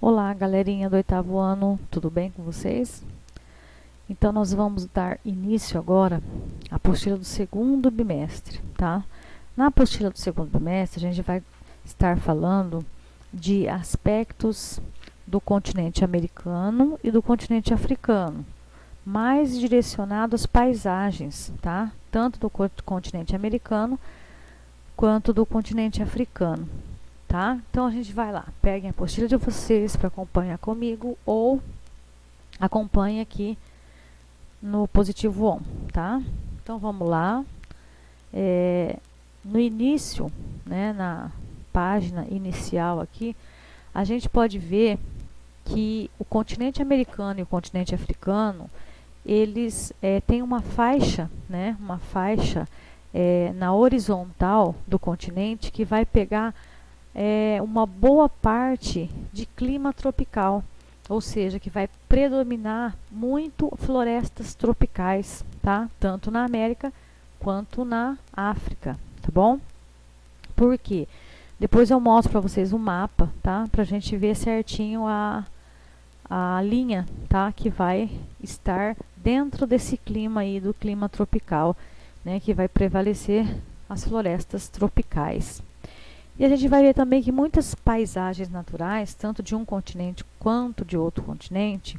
Olá, galerinha do oitavo ano, tudo bem com vocês? Então, nós vamos dar início agora à apostila do segundo bimestre, tá? Na apostila do segundo bimestre, a gente vai estar falando de aspectos do continente americano e do continente africano, mais direcionado às paisagens, tá? Tanto do continente americano quanto do continente africano. Tá? Então a gente vai lá, peguem a apostila de vocês para acompanhar comigo ou acompanhe aqui no positivo on, tá? Então vamos lá. No início, né, na página inicial aqui, a gente pode ver que o continente americano e o continente africano, eles têm uma faixa, né, na horizontal do continente que vai pegar uma boa parte de clima tropical, ou seja, que vai predominar muito florestas tropicais, tá? Tanto na América quanto na África, tá bom? Por quê? Depois eu mostro para vocês um mapa, tá? Para a gente ver certinho a linha, tá? Que vai estar dentro desse clima aí, do clima tropical, né? Que vai prevalecer as florestas tropicais. E a gente vai ver também que muitas paisagens naturais, tanto de um continente quanto de outro continente,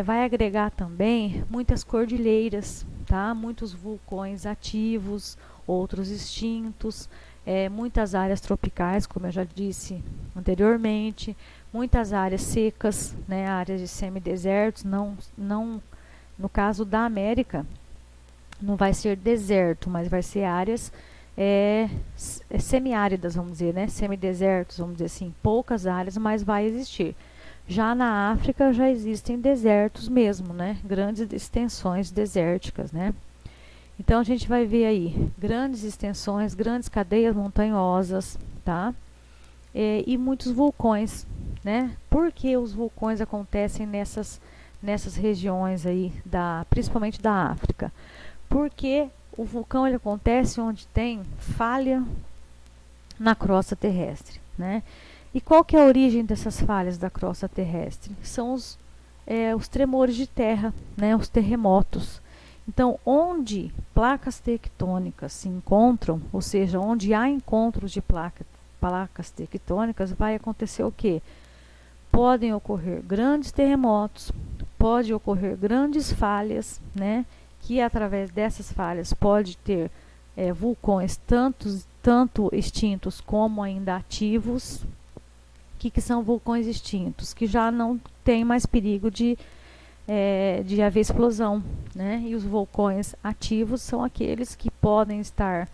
vai agregar também muitas cordilheiras, tá? Muitos vulcões ativos, outros extintos, muitas áreas tropicais, como eu já disse anteriormente, muitas áreas secas, né? Áreas de semidesertos, no caso da América, não vai ser deserto, mas vai ser áreas semiáridas, vamos dizer, né? Semidesertos, vamos dizer assim, poucas áreas, mas vai existir. Já na África já existem desertos mesmo, né? Grandes extensões desérticas, né? Então a gente vai ver aí grandes extensões, grandes cadeias montanhosas, tá? E muitos vulcões, né? Por que os vulcões acontecem nessas regiões aí, principalmente da África? Porque o vulcão ele acontece onde tem falha na crosta terrestre, né? E qual que é a origem dessas falhas da crosta terrestre? São os tremores de terra, né? Os terremotos. Então, onde placas tectônicas se encontram, ou seja, onde há encontros de placas tectônicas, vai acontecer o quê? Podem ocorrer grandes terremotos, pode ocorrer grandes falhas, né? Que através dessas falhas pode ter vulcões tanto extintos como ainda ativos. O que são vulcões extintos? Que já não tem mais perigo de haver explosão, né? E os vulcões ativos são aqueles que podem estar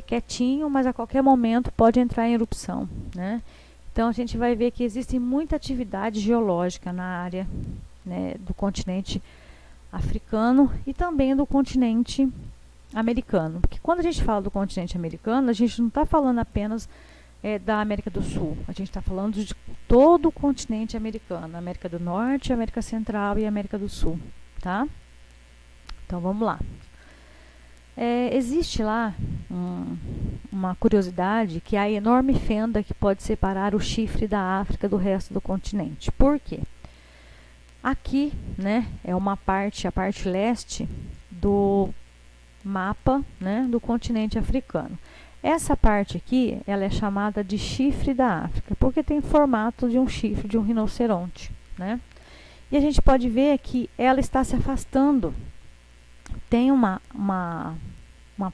quietinho, mas a qualquer momento pode entrar em erupção, né? Então a gente vai ver que existe muita atividade geológica na área, né, do continente africano e também do continente americano. Porque quando a gente fala do continente americano, a gente não está falando apenas da América do Sul. A gente está falando de todo o continente americano. América do Norte, América Central e América do Sul. Tá? Então vamos lá. Existe lá uma curiosidade que é a enorme fenda que pode separar o chifre da África do resto do continente. Por quê? Aqui, né, é a parte leste do mapa, né, do continente africano. Essa parte aqui, ela é chamada de chifre da África, porque tem formato de um chifre de um rinoceronte, né? E a gente pode ver que ela está se afastando. Tem uma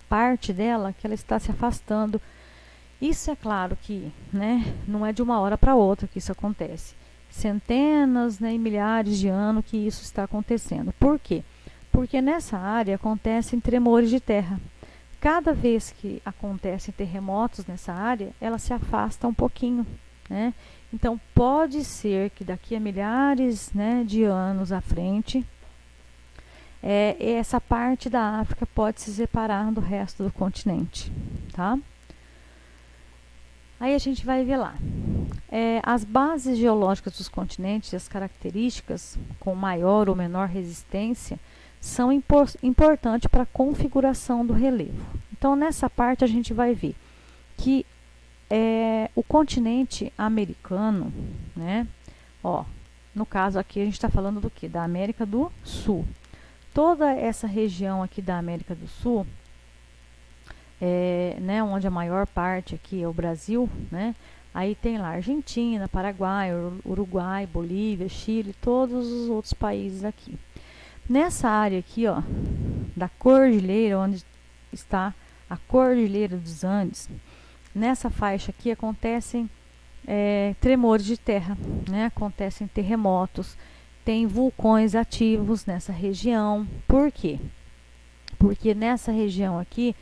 parte dela que ela está se afastando. Isso é claro que, né, não é de uma hora para outra que isso acontece. Centenas, né, e milhares de anos que isso está acontecendo. Por quê? Porque nessa área acontecem tremores de terra. Cada vez que acontecem terremotos nessa área, ela se afasta um pouquinho, né? Então pode ser que daqui a milhares, né, de anos à frente, essa parte da África pode se separar do resto do continente, tá? Aí a gente vai ver lá. As bases geológicas dos continentes e as características com maior ou menor resistência são importantes para a configuração do relevo. Então, nessa parte, a gente vai ver que o continente americano, né, Ó, no caso aqui a gente está falando do que? Da América do Sul. Toda essa região aqui da América do Sul, né, onde a maior parte aqui é o Brasil, né? Aí tem lá Argentina, Paraguai, Uruguai, Bolívia, Chile, todos os outros países aqui. Nessa área aqui, ó, da cordilheira, onde está a Cordilheira dos Andes, nessa faixa aqui acontecem tremores de terra, né? Acontecem terremotos, tem vulcões ativos nessa região. Por quê? Porque nessa região aqui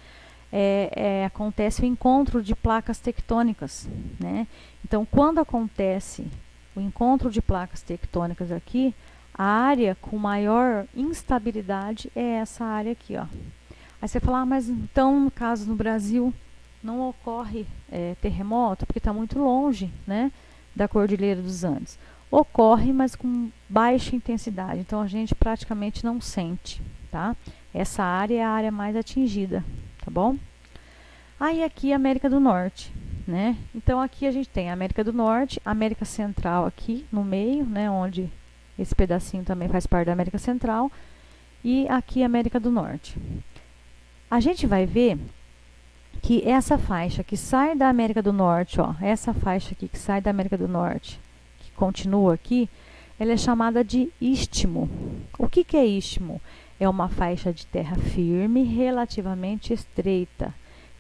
acontece o encontro de placas tectônicas, né? Então, quando acontece o encontro de placas tectônicas aqui, a área com maior instabilidade é essa área aqui, ó. Aí você fala, mas então, no caso no Brasil, não ocorre terremoto, porque está muito longe, né, da Cordilheira dos Andes. Ocorre, mas com baixa intensidade, então a gente praticamente não sente, tá? Essa área é a área mais atingida, tá bom? Aí aqui a América do Norte, né? Então aqui a gente tem a América do Norte, América Central aqui no meio, né, onde esse pedacinho também faz parte da América Central, e aqui a América do Norte. A gente vai ver que essa faixa que sai da América do Norte, ó, essa faixa aqui que sai da América do Norte, que continua aqui, ela é chamada de istmo. O que que é istmo? É uma faixa de terra firme, relativamente estreita,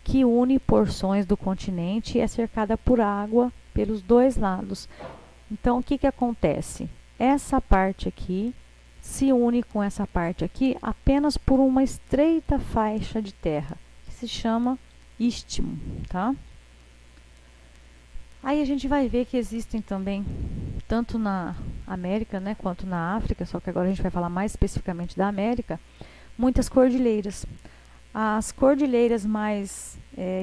que une porções do continente e é cercada por água pelos dois lados. Então, o que que acontece? Essa parte aqui se une com essa parte aqui apenas por uma estreita faixa de terra, que se chama istmo, tá? Aí a gente vai ver que existem também, tanto na América, né, quanto na África, só que agora a gente vai falar mais especificamente da América, muitas cordilheiras. As cordilheiras mais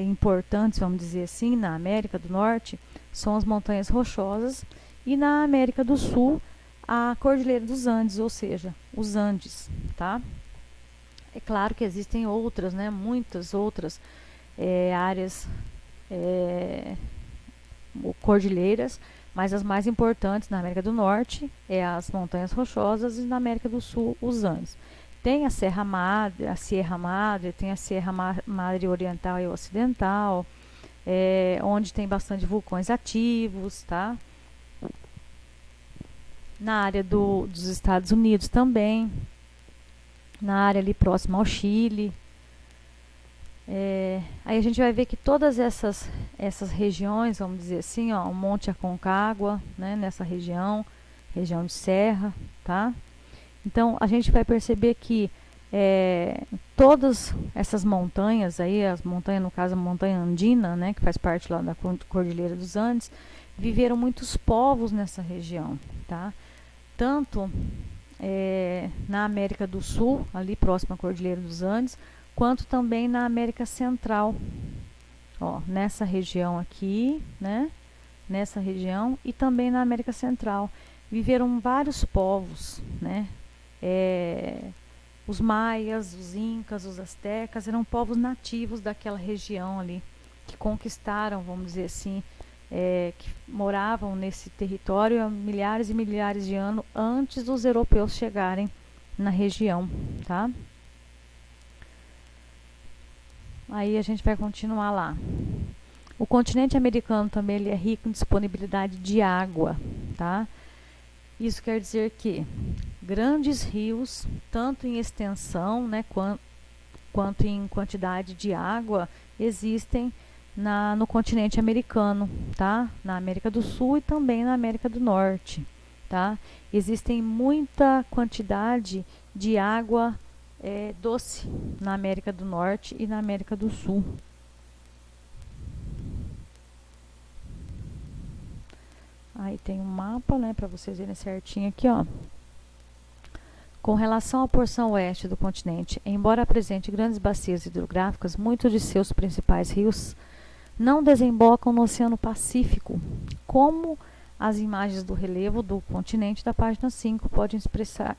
importantes, vamos dizer assim, na América do Norte, são as montanhas rochosas, e na América do Sul, a Cordilheira dos Andes, ou seja, os Andes, tá? É claro que existem outras, né, muitas outras áreas cordilheiras, mas as mais importantes na América do Norte é as montanhas rochosas e na América do Sul os Andes. Tem a Sierra Madre, tem a Sierra Madre Oriental e Ocidental, onde tem bastante vulcões ativos, tá? Na área dos Estados Unidos também, na área ali próxima ao Chile. Aí a gente vai ver que todas essas regiões, vamos dizer assim, ó, o Monte Aconcagua, né, nessa região de serra, tá? Então a gente vai perceber que todas essas montanhas aí, as montanhas, no caso a montanha andina, né, que faz parte lá da Cordilheira dos Andes, viveram muitos povos nessa região, tá? Tanto na América do Sul, ali próximo à Cordilheira dos Andes, quanto também na América Central, ó, nessa região aqui, né? Nessa região e também na América Central. Viveram vários povos, né? Os maias, os incas, os astecas eram povos nativos daquela região ali, que conquistaram, vamos dizer assim, que moravam nesse território há milhares e milhares de anos antes dos europeus chegarem na região, tá? Aí a gente vai continuar lá. O continente americano também ele é rico em disponibilidade de água, tá? Isso quer dizer que grandes rios, tanto em extensão, né, quanto em quantidade de água, existem no continente americano, tá? Na América do Sul e também na América do Norte, tá? Existem muita quantidade de água doce na América do Norte e na América do Sul. Aí tem um mapa, né, para vocês verem certinho aqui, ó. Com relação à porção oeste do continente, embora apresente grandes bacias hidrográficas, muitos de seus principais rios não desembocam no Oceano Pacífico, como as imagens do relevo do continente da página 5 podem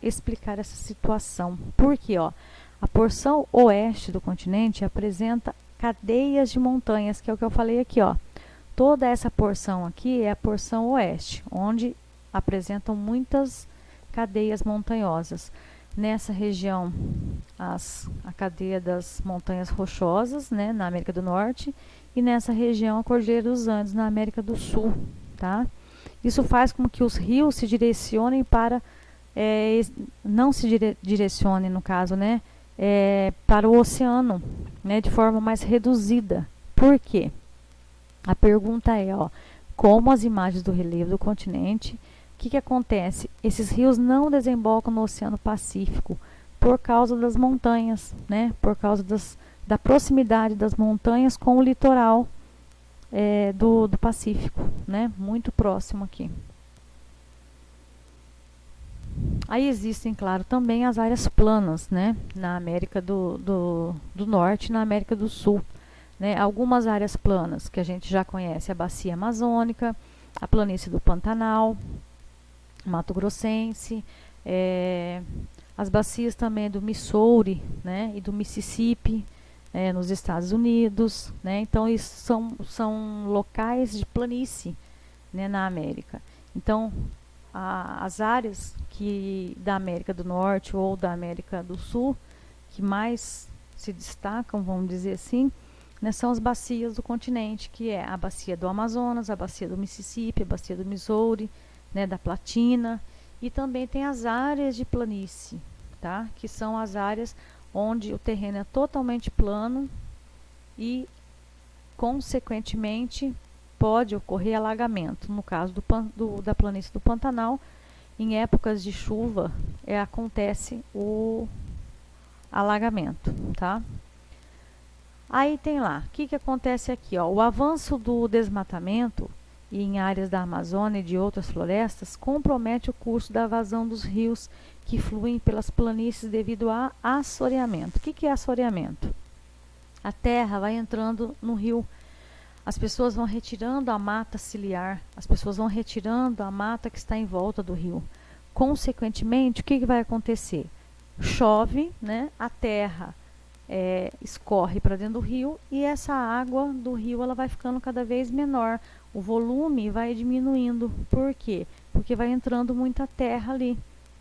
explicar essa situação. Porque, ó, a porção oeste do continente apresenta cadeias de montanhas, que é o que eu falei aqui, ó. Toda essa porção aqui é a porção oeste, onde apresentam muitas cadeias montanhosas. Nessa região, a cadeia das montanhas rochosas, né, na América do Norte, e nessa região a Cordilheira dos Andes, na América do Sul, tá? Isso faz com que os rios se direcionem para, não se direcionem, no caso, né, para o oceano, né, de forma mais reduzida. Por quê? A pergunta é, ó, como as imagens do relevo do continente, o que acontece? Esses rios não desembocam no Oceano Pacífico por causa das montanhas, né? Por causa da proximidade das montanhas com o litoral do Pacífico, né? Muito próximo aqui. Aí existem, claro, também as áreas planas, né? Na América do Norte e na América do Sul. Né? Algumas áreas planas que a gente já conhece, a Bacia Amazônica, a planície do Pantanal, Mato Grossense, as bacias também do Missouri, né, e do Mississippi, nos Estados Unidos, né, então isso são locais de planície, né, na América. Então as áreas da América do Norte ou da América do Sul que mais se destacam, vamos dizer assim, né, são as bacias do continente, que é a bacia do Amazonas, a bacia do Mississippi, a bacia do Missouri, né, da Platina, e também tem as áreas de planície, tá? Que são as áreas onde o terreno é totalmente plano e, consequentemente, pode ocorrer alagamento. No caso da planície do Pantanal, em épocas de chuva, acontece o alagamento, tá? Aí tem lá, o que acontece aqui, ó, o avanço do desmatamento e em áreas da Amazônia e de outras florestas compromete o curso da vazão dos rios que fluem pelas planícies devido a assoreamento. O que é assoreamento? A terra vai entrando no rio, as pessoas vão retirando a mata ciliar, as pessoas vão retirando a mata que está em volta do rio. Consequentemente, o que vai acontecer? Chove, né? A terra escorre para dentro do rio e essa água do rio ela vai ficando cada vez menor. O volume vai diminuindo. Por quê? Porque vai entrando muita terra ali,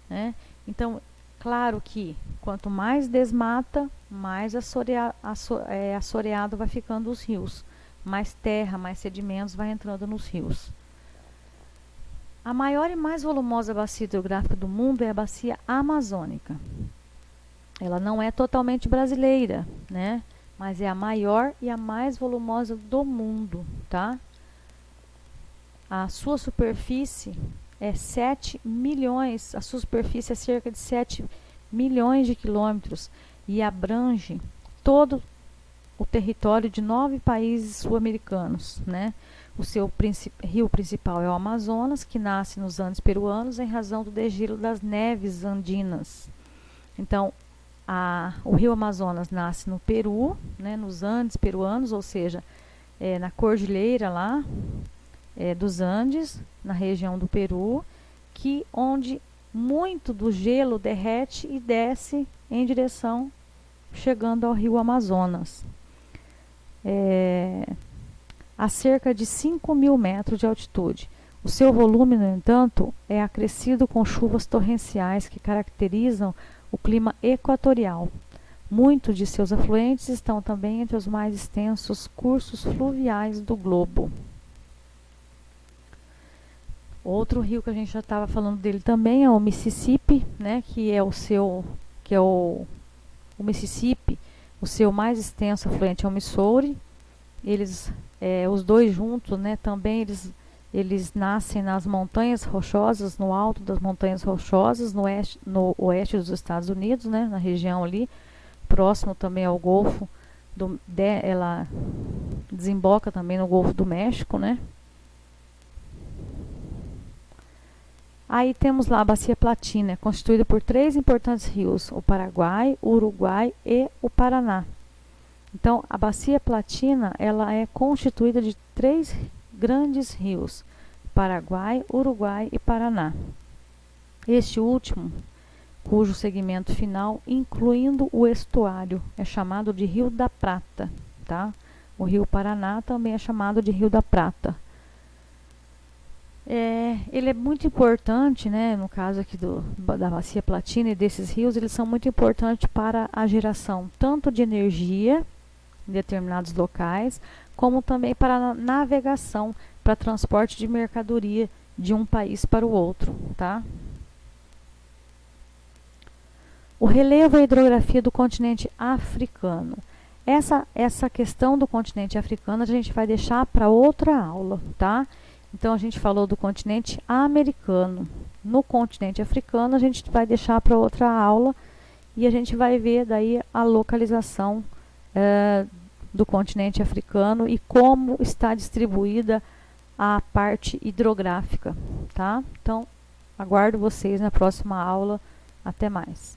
né? Então, claro que quanto mais desmata, mais assoreado vai ficando os rios. Mais terra, mais sedimentos vai entrando nos rios. A maior e mais volumosa bacia hidrográfica do mundo é a bacia amazônica. Ela não é totalmente brasileira, né? Mas é a maior e a mais volumosa do mundo, tá? A sua superfície é 7 milhões, a sua superfície é cerca de 7 milhões de quilômetros e abrange todo o território de 9 países sul-americanos, né? O seu rio principal é o Amazonas, que nasce nos Andes peruanos em razão do degelo das neves andinas. Então, o rio Amazonas nasce no Peru, né, nos Andes peruanos, ou seja, na cordilheira lá dos Andes, na região do Peru, onde muito do gelo derrete e desce em direção, chegando ao rio Amazonas. A cerca de 5.000 metros de altitude. O seu volume, no entanto, é acrescido com chuvas torrenciais que caracterizam o clima equatorial. Muitos de seus afluentes estão também entre os mais extensos cursos fluviais do globo. Outro rio que a gente já estava falando dele também é o Mississippi, né, o Mississippi, o seu mais extenso afluente é o Missouri. Os dois juntos, né, também eles nascem nas montanhas rochosas, no alto das montanhas rochosas, no oeste dos Estados Unidos, né, na região ali, próximo também ao Golfo, ela desemboca também no Golfo do México, né. Aí temos lá a Bacia Platina, constituída por 3 importantes rios, o Paraguai, o Uruguai e o Paraná. Então, a Bacia Platina ela é constituída de 3 grandes rios, Paraguai, Uruguai e Paraná. Este último, cujo segmento final, incluindo o estuário, é chamado de Rio da Prata, tá? O Rio Paraná também é chamado de Rio da Prata. Ele é muito importante, né, no caso aqui da bacia platina e desses rios, eles são muito importantes para a geração tanto de energia em determinados locais, como também para a navegação, para transporte de mercadoria de um país para o outro, tá? O relevo e a hidrografia do continente africano. Essa questão do continente africano a gente vai deixar para outra aula, tá? Então, a gente falou do continente americano. No continente africano, a gente vai deixar para outra aula e a gente vai ver daí a localização do continente africano e como está distribuída a parte hidrográfica, tá? Então, aguardo vocês na próxima aula. Até mais.